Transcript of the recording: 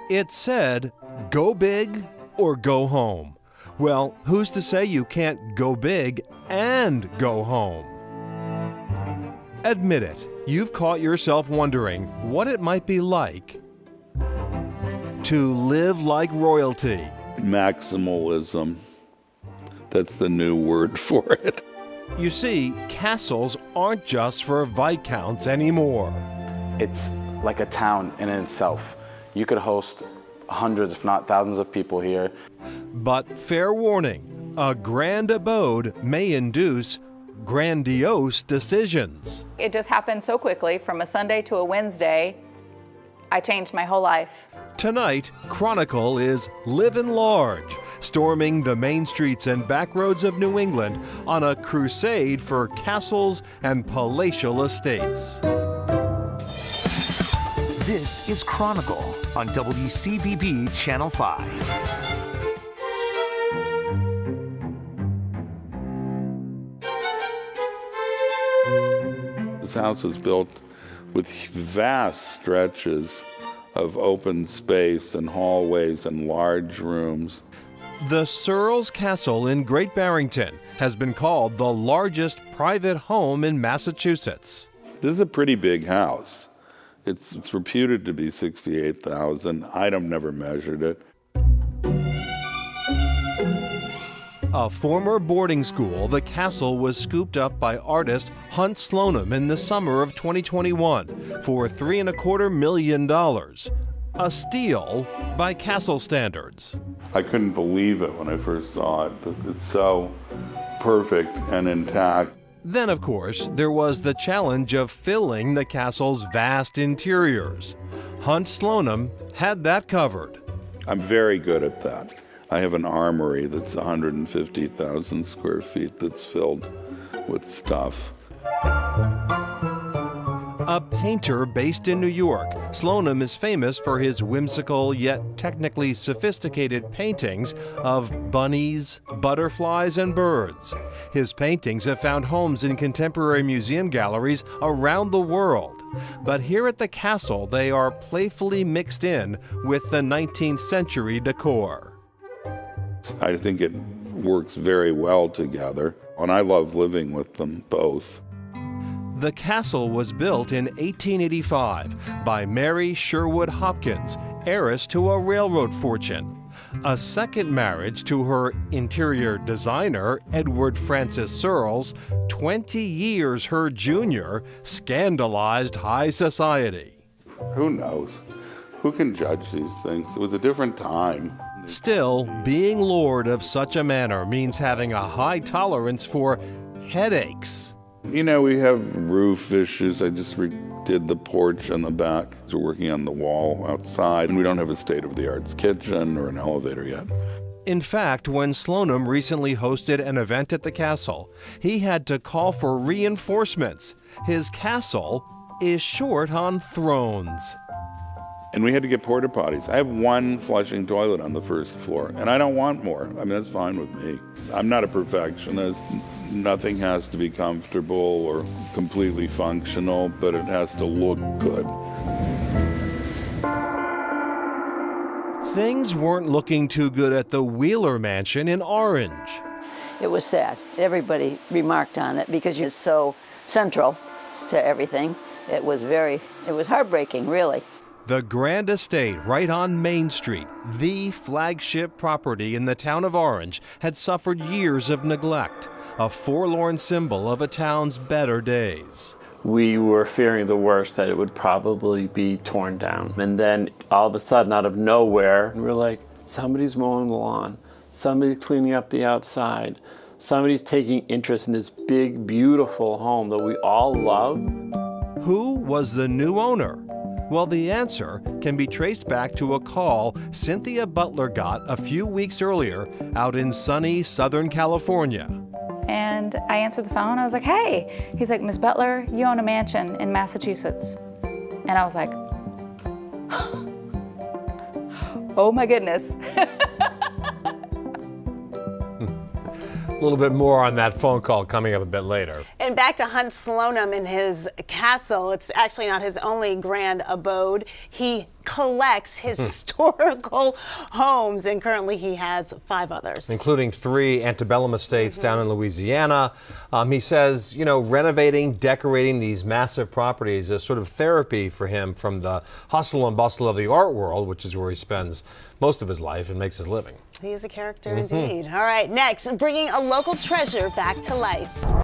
It said, go big or go home. Well, who's to say you can't go big and go home? Admit it, you've caught yourself wondering what it might be like to live like royalty. Maximalism. That's the new word for it. You see, castles aren't just for viscounts anymore. It's like a town in itself. You could host hundreds, if not thousands of people here. But fair warning, a grand abode may induce grandiose decisions. It just happened so quickly, from a Sunday to a Wednesday. I changed my whole life. Tonight, Chronicle is living large, storming the main streets and back roads of New England on a crusade for castles and palatial estates. This is Chronicle on WCVB Channel 5. This house was built with vast stretches of open space and hallways and large rooms. The Searles Castle in Great Barrington has been called the largest private home in Massachusetts. This is a pretty big house. It's reputed to be 68,000. I've never measured it. A former boarding school, the castle was scooped up by artist Hunt Slonim in the summer of 2021 for $3.25 million. A steal by castle standards. I couldn't believe it when I first saw it. It's so perfect and intact. Then, of course, there was the challenge of filling the castle's vast interiors. Hunt Slonim had that covered. I'm very good at that. I have an armory that's 150,000 square feet that's filled with stuff. A painter based in New York, Slonim is famous for his whimsical yet technically sophisticated paintings of bunnies, butterflies, and birds. His paintings have found homes in contemporary museum galleries around the world. But here at the castle, they are playfully mixed in with the 19th century decor. I think it works very well together, and I love living with them both. The castle was built in 1885 by Mary Sherwood Hopkins, heiress to a railroad fortune. A second marriage to her interior designer, Edward Francis Searles, 20 years her junior, scandalized high society. Who knows? Who can judge these things? It was a different time. Still, being lord of such a manor means having a high tolerance for headaches. You know, we have roof issues. I just redid the porch on the back. We're working on the wall outside, and we don't have a state-of-the-art kitchen or an elevator yet. In fact, when Slonim recently hosted an event at the castle, he had to call for reinforcements. His castle is short on thrones. And we had to get porta potties. I have one flushing toilet on the first floor, and I don't want more. I mean, that's fine with me. I'm not a perfectionist. Nothing has to be comfortable or completely functional, but it has to look good. Things weren't looking too good at the Wheeler Mansion in Orange. It was sad. Everybody remarked on it because you're so central to everything. It was heartbreaking, really. The Grand Estate right on Main Street, the flagship property in the town of Orange, had suffered years of neglect, a forlorn symbol of a town's better days. We were fearing the worst, that it would probably be torn down. And then all of a sudden, out of nowhere, we're like, somebody's mowing the lawn, somebody's cleaning up the outside, somebody's taking interest in this big, beautiful home that we all love. Who was the new owner? Well, the answer can be traced back to a call Cynthia Butler got a few weeks earlier out in sunny Southern California. And I answered the phone. I was like, hey. He's like, Miss Butler, you own a mansion in Massachusetts. And I was like, oh my goodness. A little bit more on that phone call coming up a bit later. And back to Hunt Slonim in his castle. It's actually not his only grand abode. He collects historical homes, and currently he has 5 others, including 3 antebellum estates down in Louisiana. He says, you know, renovating, decorating these massive properties is sort of therapy for him from the hustle and bustle of the art world, which is where he spends most of his life and makes his living. He is a character indeed. All right, next, bringing a local treasure back to life.